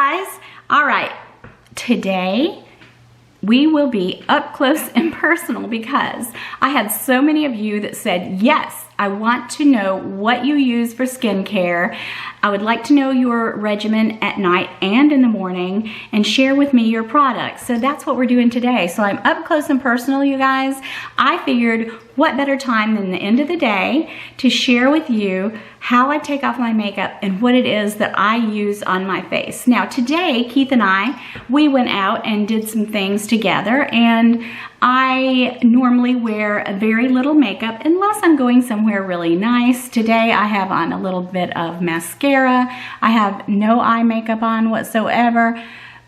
guys. All right, today we will be up close and personal because I had so many of you that said, yes, I want to know what you use for skincare. I would like to know your regimen at night and in the morning and share with me your products. So that's what we're doing today. So I'm up close and personal, you guys. I figured what better time than the end of the day to share with you how I take off my makeup and what it is that I use on my face. Now today, Keith and we went out and did some things together, and I normally wear very little makeup unless I'm going somewhere really nice. Today I have on a little bit of mascara. I have no eye makeup on whatsoever.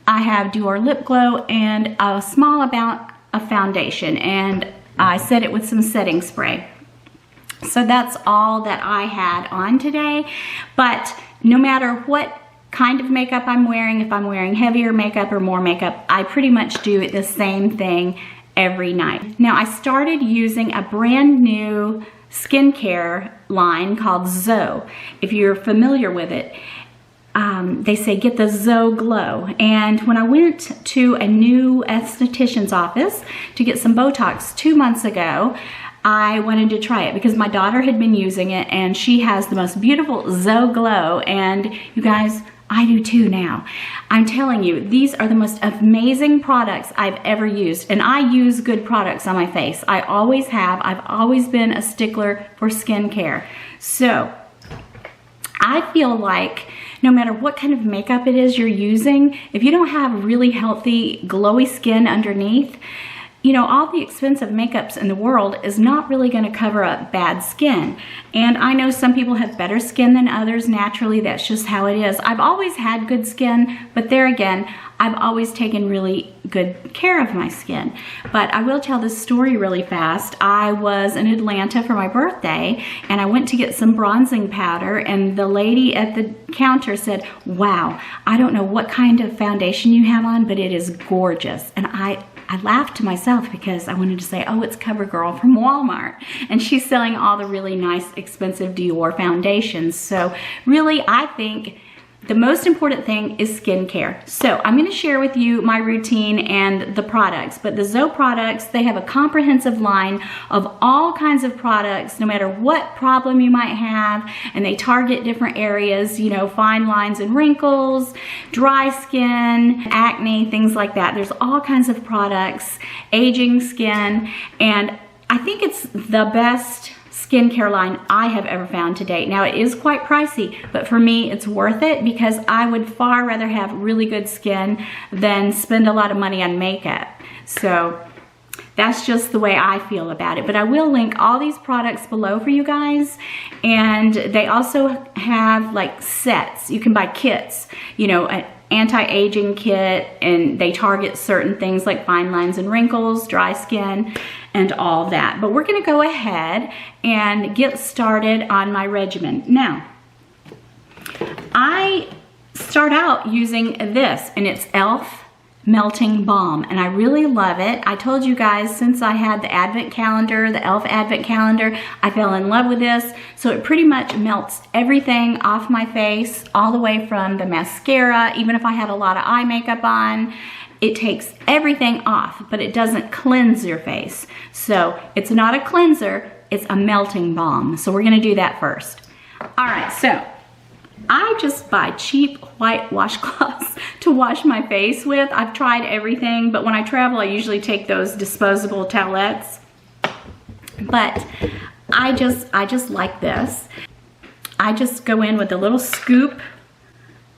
I have Dior lip glow and a small amount of foundation, and I set it with some setting spray. So that's all that I had on today. But no matter what kind of makeup I'm wearing, if I'm wearing heavier makeup or more makeup, I pretty much do the same thing every night. Now I started using a brand new skincare line called Zoe. If you're familiar with it, they say get the Zoe glow. And when I went to a new esthetician's office to get some Botox 2 months ago, I wanted to try it because my daughter had been using it and she has the most beautiful Zoe glow, and you guys, I do too now. I'm telling you, these are the most amazing products I've ever used, and I use good products on my face. I always have. I've always been a stickler for skincare. So I feel like no matter what kind of makeup it is you're using, if you don't have really healthy, glowy skin underneath, you know, all the expensive makeups in the world is not really going to cover up bad skin. And I know some people have better skin than others naturally. That's just how it is. I've always had good skin, but there again, I've always taken really good care of my skin. But I will tell this story really fast. I was in Atlanta for my birthday, and I went to get some bronzing powder, and the lady at the counter said, wow, I don't know what kind of foundation you have on, but it is gorgeous. And I laughed to myself because I wanted to say, oh, it's CoverGirl from Walmart. And she's selling all the really nice, expensive Dior foundations. So really, I think the most important thing is skincare. So I'm gonna share with you my routine and the products. But the Zoe products, they have a comprehensive line of all kinds of products, no matter what problem you might have, and they target different areas, you know, fine lines and wrinkles, dry skin, acne, things like that. There's all kinds of products, aging skin, and I think it's the best skincare line I have ever found to date. Now it is quite pricey, but for me it's worth it because I would far rather have really good skin than spend a lot of money on makeup. So that's just the way I feel about it. But I will link all these products below for you guys, and they also have like sets. You can buy kits, you know, an anti-aging kit, and they target certain things like fine lines and wrinkles, dry skin, and all that. But we're gonna go ahead and get started on my regimen. Now, I start out using this, and it's e.l.f. Melting Balm, and I really love it. I told you guys since I had the advent calendar, the e.l.f. advent calendar, I fell in love with this. So it pretty much melts everything off my face, all the way from the mascara, even if I had a lot of eye makeup on. It takes everything off, but it doesn't cleanse your face. So it's not a cleanser, it's a melting balm. So we're gonna do that first. All right, so I just buy cheap white washcloths to wash my face with. I've tried everything, but when I travel, I usually take those disposable towelettes. But I just like this. I just go in with a little scoop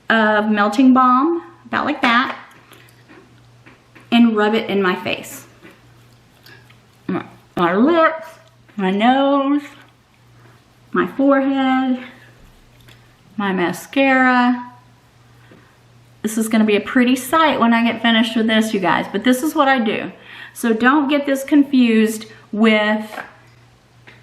of melting balm, about like that, and rub it in my face. My lips, my nose, my forehead, my mascara. This is gonna be a pretty sight when I get finished with this, you guys, but this is what I do. So don't get this confused with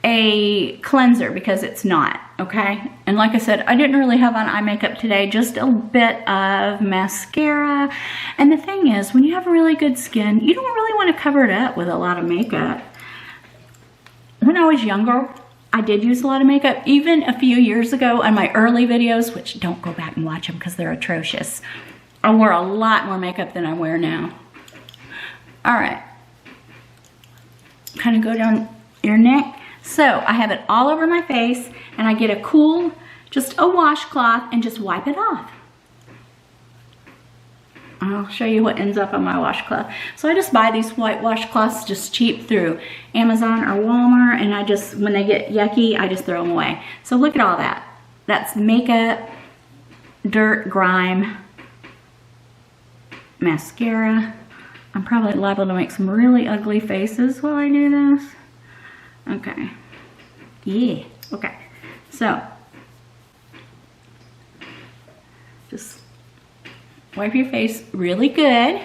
a cleanser because it's not, okay? And like I said, I didn't really have on eye makeup today, just a bit of mascara. And the thing is, when you have really good skin, you don't really want to cover it up with a lot of makeup. When I was younger, I did use a lot of makeup. Even a few years ago on my early videos, which don't go back and watch them because they're atrocious. I wore a lot more makeup than I wear now. All right. Kind of go down your neck. So I have it all over my face, and I get a cool, just a washcloth, and just wipe it off. I'll show you what ends up on my washcloth. So I just buy these white washcloths just cheap through Amazon or Walmart, and I just, when they get yucky, I just throw them away. So look at all that. That's makeup, dirt, grime, mascara. I'm probably liable to make some really ugly faces while I do this. Okay. Yeah. Okay. So just wipe your face really good.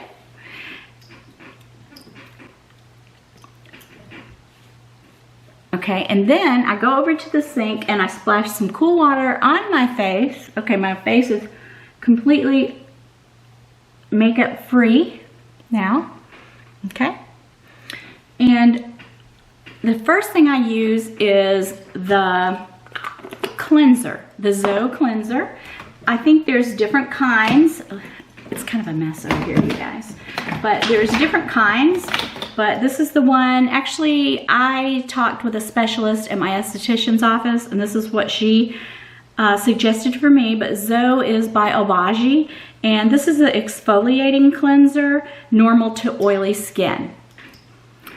Okay, and then I go over to the sink and I splash some cool water on my face. Okay, my face is completely makeup free now. Okay, and the first thing I use is the cleanser, the Zoe cleanser. I think there's different kinds. It's kind of a mess over here, you guys. But there's different kinds, but this is the one. Actually, I talked with a specialist at my esthetician's office, and this is what she suggested for me. But Zoe is by Obagi, and this is an exfoliating cleanser, normal to oily skin.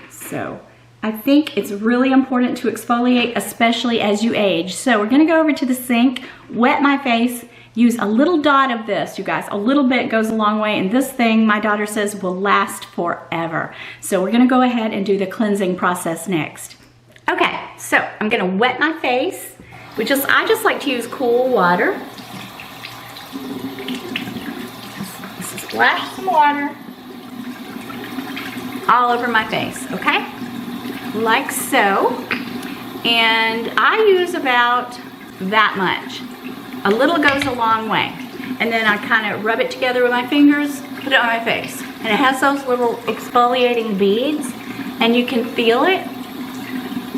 So I think it's really important to exfoliate, especially as you age. So we're gonna go over to the sink, wet my face, use a little dot of this, you guys. A little bit goes a long way, and this thing, my daughter says, will last forever. So we're gonna go ahead and do the cleansing process next. Okay, so I'm gonna wet my face, which is, I just like to use cool water. Just splash some water all over my face, okay? Like so. And I use about that much. A little goes a long way. And then I kind of rub it together with my fingers, put it on my face. And it has those little exfoliating beads, and you can feel it.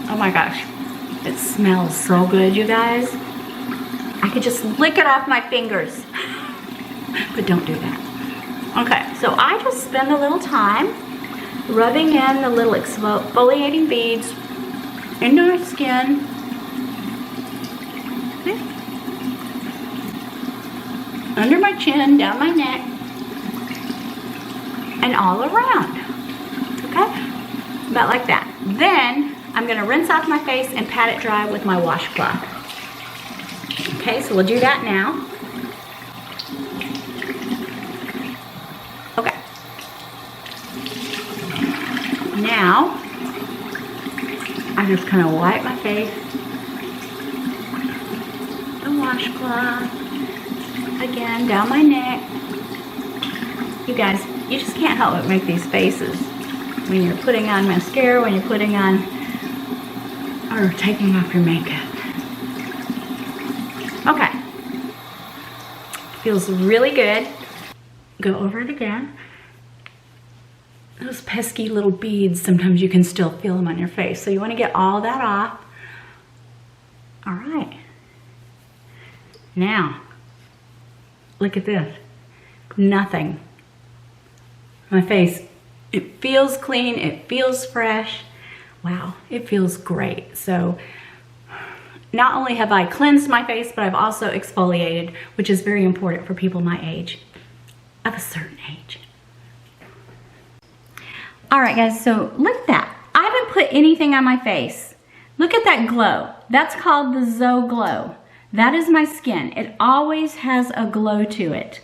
Oh my gosh, it smells so good, you guys. I could just lick it off my fingers, but don't do that. Okay, so I just spend a little time rubbing in the little exfoliating beads into my skin. Under my chin, down my neck, and all around, okay? About like that. Then, I'm gonna rinse off my face and pat it dry with my washcloth. Okay, so we'll do that now. Okay. Now, I just kind of wipe my face, the washcloth, again, down my neck. You guys, you just can't help but make these faces when you're putting on mascara, when you're putting on or taking off your makeup. Okay. Feels really good. Go over it again. Those pesky little beads, sometimes you can still feel them on your face. So you want to get all that off. All right. Now, look at this. Nothing. My face, it feels clean, it feels fresh. Wow, it feels great. So not only have I cleansed my face, but I've also exfoliated, which is very important for people my age, of a certain age. All right, guys, so look at that. I haven't put anything on my face. Look at that glow. That's called the Zoe Glow. That is my skin. It always has a glow to it.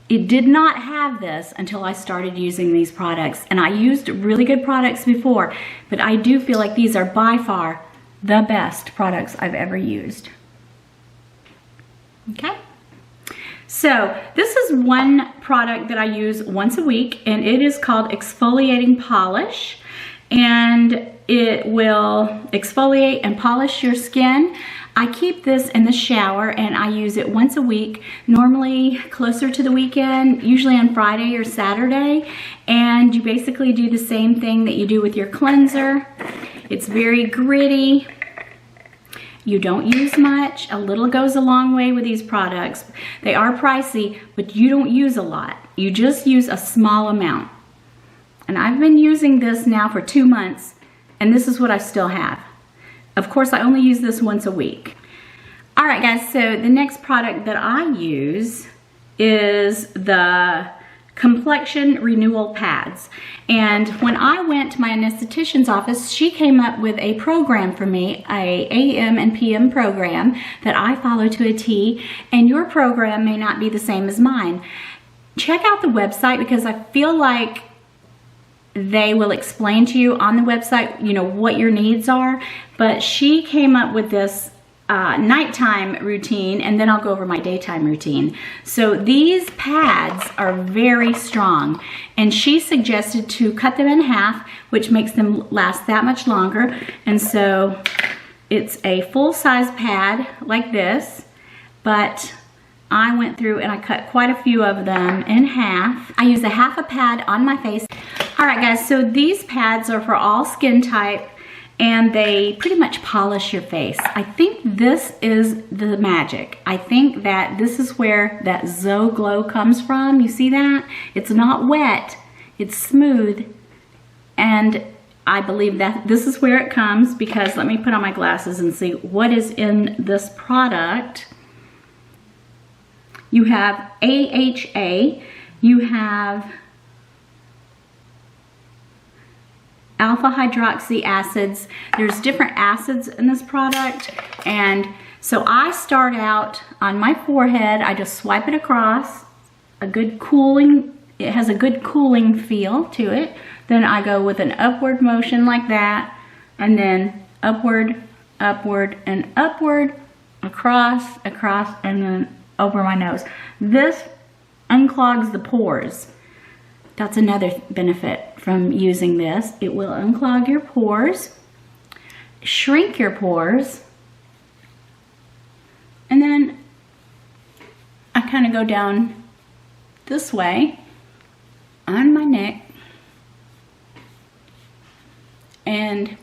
It did not have this until I started using these products. And I used really good products before, but I do feel like these are by far the best products I've ever used. Okay? So this is one product that I use once a week, and it is called Exfoliating Polish. And it will exfoliate and polish your skin. I keep this in the shower and I use it once a week, normally closer to the weekend, usually on Friday or Saturday. And you basically do the same thing that you do with your cleanser. It's very gritty. You don't use much. A little goes a long way with these products. They are pricey, but you don't use a lot. You just use a small amount. And I've been using this now for 2 months, and this is what I still have. Of course, I only use this once a week. All right, guys, so the next product that I use is the complexion renewal pads. And when I went to my anesthetician's office, she came up with a program for me, a AM and PM program that I follow to a T, and your program may not be the same as mine. Check out the website, because I feel like they will explain to you on the website, you know, what your needs are. But she came up with this nighttime routine, and then I'll go over my daytime routine. So these pads are very strong, and she suggested to cut them in half, which makes them last that much longer. And so it's a full-size pad like this, but I went through and I cut quite a few of them in half. I use a half a pad on my face. All right, guys, so these pads are for all skin type, and they pretty much polish your face. I think this is the magic. I think that this is where that Zoe glow comes from. You see that? It's not wet, it's smooth. And I believe that this is where it comes, because let me put on my glasses and see what is in this product. You have AHA, you have alpha hydroxy acids. There's different acids in this product, and so I start out on my forehead. I just swipe it across. A good cooling, it has a good cooling feel to it. Then I go with an upward motion like that, and then upward, upward, and upward, across, across, and then over my nose. This unclogs the pores. That's another benefit from using this. It will unclog your pores, shrink your pores, and then I kind of go down this way on my neck, and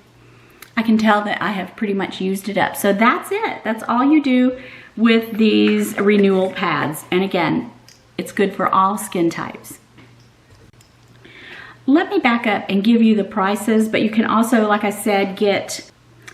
I can tell that I have pretty much used it up. So that's it. That's all you do with these renewal pads. And again, it's good for all skin types. Let me back up and give you the prices, but you can also, like I said,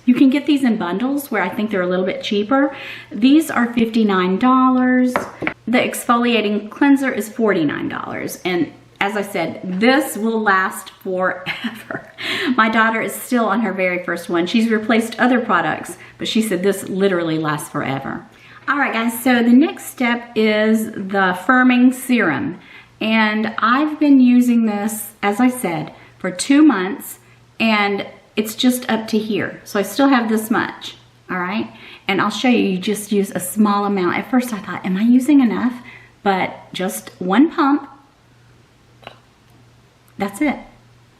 you can get these in bundles where I think they're a little bit cheaper. These are $59. The exfoliating cleanser is $49. And as I said, this will last forever. My daughter is still on her very first one. She's replaced other products, but she said this literally lasts forever. All right, guys, so the next step is the firming serum. And I've been using this, as I said, for 2 months, and it's just up to here. So I still have this much, all right? And I'll show you, you just use a small amount. At first I thought, am I using enough? But just 1 pump. That's it.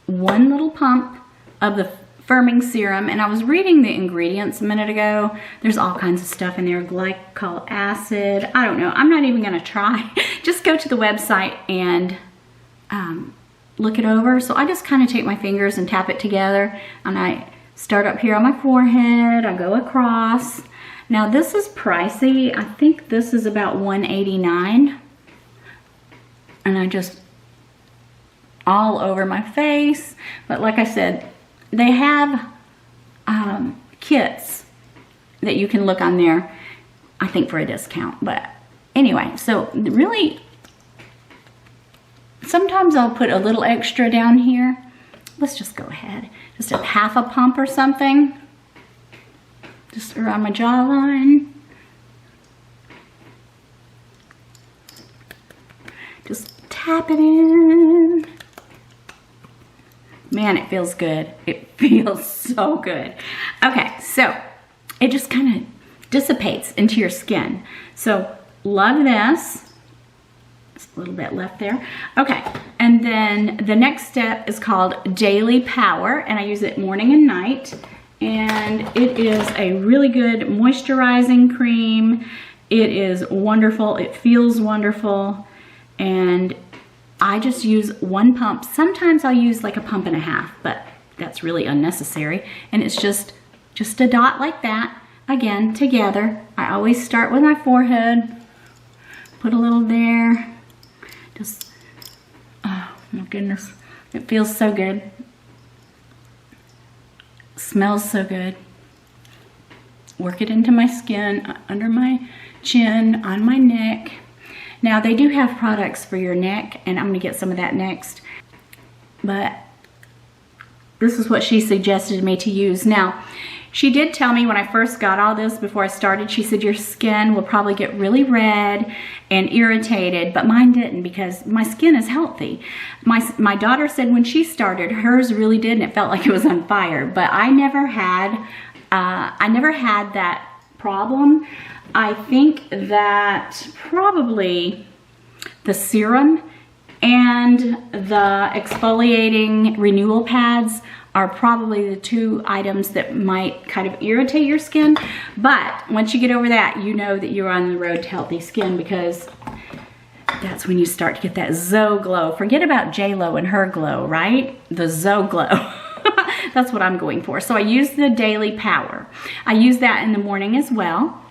1 little pump of the firming serum. And I was reading the ingredients a minute ago. There's all kinds of stuff in there. Glycolic acid. I don't know. I'm not even going to try. Just go to the website and look it over. So I just kind of take my fingers and tap it together. And I start up here on my forehead. I go across. Now this is pricey. I think this is about $189. And I just all over my face. But like I said, they have kits that you can look on there, I think for a discount. But anyway, so really, sometimes I'll put a little extra down here. Let's just go ahead. Just a half a pump or something. Just around my jawline. Just tap it in. Man, it feels good. It feels so good. Okay, so it just kind of dissipates into your skin. So love this. Just a little bit left there. Okay, and then the next step is called Daily Power, and I use it morning and night. And it is a really good moisturizing cream. It is wonderful. It feels wonderful. And I just use 1 pump. Sometimes I'll use like a pump and a half, but that's really unnecessary. And it's just a dot like that. again, together. I always start with my forehead, put a little there. Just, oh my goodness, it feels so good. Smells so good. Work it into my skin, under my chin, on my neck. Now they do have products for your neck, and I'm gonna get some of that next. But this is what she suggested me to use. Now, she did tell me when I first got all this, before I started, she said your skin will probably get really red and irritated, but mine didn't because my skin is healthy. My daughter said when she started, hers really did, and it felt like it was on fire, but I never had that problem. I think that probably the serum and the exfoliating renewal pads are probably the two items that might kind of irritate your skin. But once you get over that, you know that you're on the road to healthy skin, because that's when you start to get that Zoe glow. Forget about J-Lo and her glow, right? The Zoe glow. That's what I'm going for. So I use the Daily Power. I use that in the morning as well.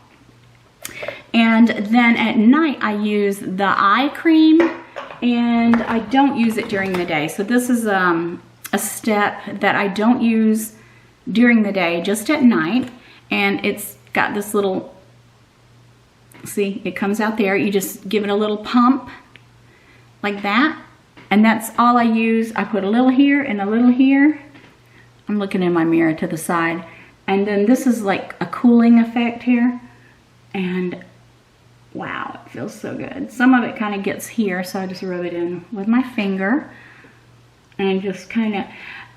And then at night I use the eye cream, and I don't use it during the day. So this is a step that I don't use during the day, just at night. And it's got this little, see, it comes out there. You just give it a little pump like that. And that's all I use. I put a little here and a little here. I'm looking in my mirror to the side. And then this is like a cooling effect here. And wow, it feels so good. Some of it kind of gets here, so I just rub it in with my finger. And just kind of,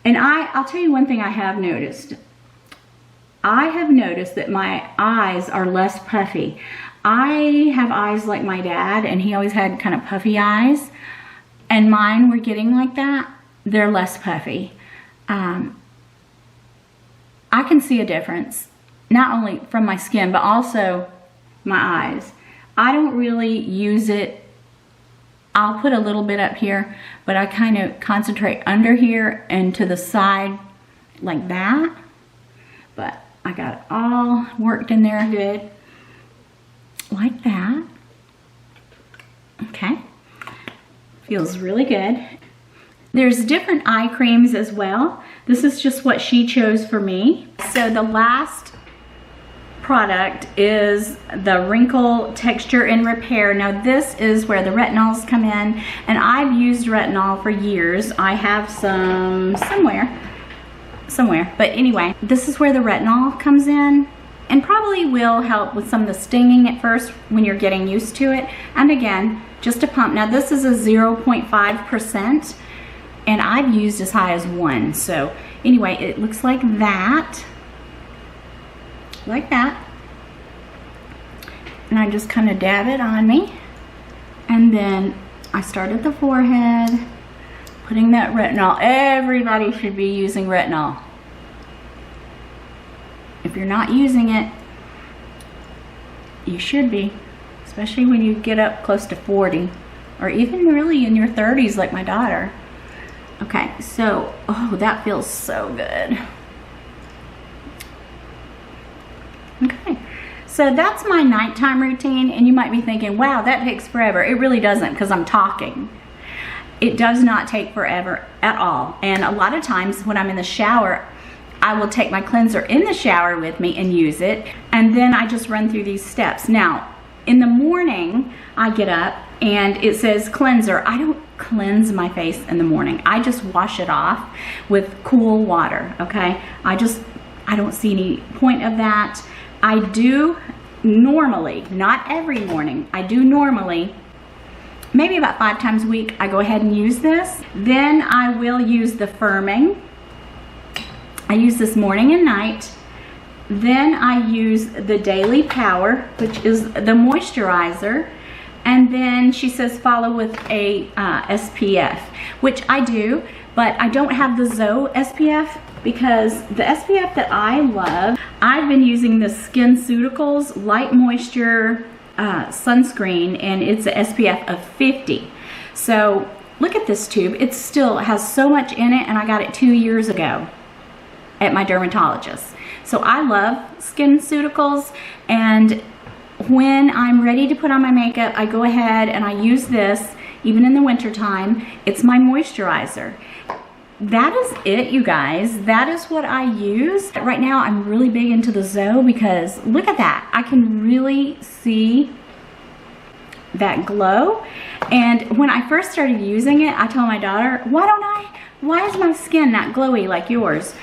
and I'll tell you one thing I have noticed. I have noticed that my eyes are less puffy. I have eyes like my dad, and he always had kind of puffy eyes. And mine were getting like that. They're less puffy. I can see a difference, not only from my skin, but also my eyes. I don't really use it. I'll put a little bit up here, but I kind of concentrate under here and to the side like that. But I got it all worked in there good, like that. Okay, feels really good. There's different eye creams as well. This is just what she chose for me. So the last product is the Wrinkle Texture and Repair. Now this is where the retinols come in, and I've used retinol for years. I have some somewhere, but anyway, this is where the retinol comes in, and probably will help with some of the stinging at first when you're getting used to it. And again, just a pump. Now this is a 0.5%, and I've used as high as 1. So anyway, it looks like that. Like that. And I just kind of dab it on me. And then I start at the forehead, putting that retinol. Everybody should be using retinol. If you're not using it, you should be, especially when you get up close to 40, or even really in your 30s like my daughter. Okay, so, oh, that feels so good. Okay, so that's my nighttime routine, and you might be thinking, wow, that takes forever. It really doesn't, because I'm talking. It does not take forever at all. And a lot of times when I'm in the shower, I will take my cleanser in the shower with me and use it, and then I just run through these steps. Now, in the morning, I get up and it says cleanser. I don't cleanse my face in the morning. I just wash it off with cool water, okay? I don't see any point of that. I do normally, not every morning, I do normally, maybe about 5 times a week, I go ahead and use this. Then I will use the firming. I use this morning and night. Then I use the Daily Power, which is the moisturizer. And then she says follow with a SPF, which I do, but I don't have the Zoe SPF, because the SPF that I love, I've been using the SkinCeuticals Light Moisture sunscreen, and it's a SPF of 50. So look at this tube. It still has so much in it, and I got it 2 years ago at my dermatologist. So I love SkinCeuticals, and when I'm ready to put on my makeup, I go ahead and I use this, even in the winter time. It's my moisturizer. That is it, you guys. That is what I use. Right now, I'm really big into the Zoe because look at that. I can really see that glow. And when I first started using it, I told my daughter, why is my skin not glowy like yours?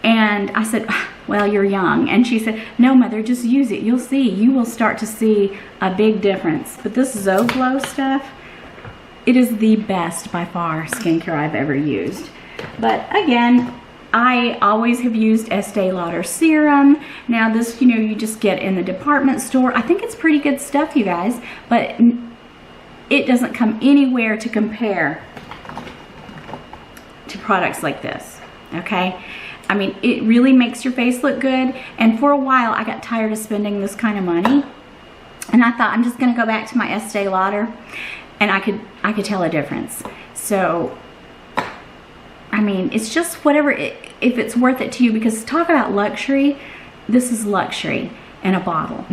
And I said, well, you're young. And she said, no, Mother, just use it. You'll see. You will start to see a big difference. But this Zoe Glow stuff, it is the best by far skincare I've ever used. But again, I always have used Estee Lauder serum. Now this, you just get in the department store. I think it's pretty good stuff, you guys, but it doesn't come anywhere to compare to products like this, okay? I mean, it really makes your face look good. And for a while, I got tired of spending this kind of money. And I thought, I'm just gonna go back to my Estee Lauder, and I could tell a difference. So, I mean, it's just whatever, if it's worth it to you, because talk about luxury, this is luxury in a bottle.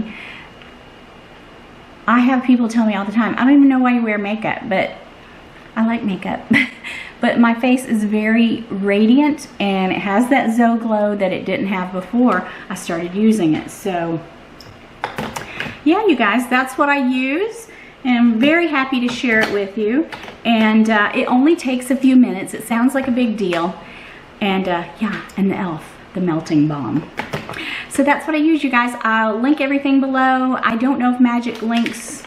I have people tell me all the time, I don't even know why you wear makeup, but I like makeup. But my face is very radiant, and it has that Zoe Glow that it didn't have before I started using it. So, yeah, you guys, that's what I use. And I'm very happy to share it with you. And it only takes a few minutes. It sounds like a big deal. And yeah, and the e.l.f., the melting balm. So that's what I use, you guys. I'll link everything below. I don't know if magic links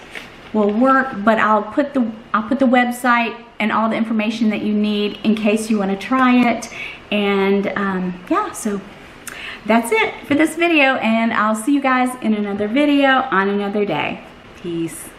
will work, but I'll put the website and all the information that you need in case you want to try it. And yeah, so that's it for this video, and I'll see you guys in another video on another day. Peace.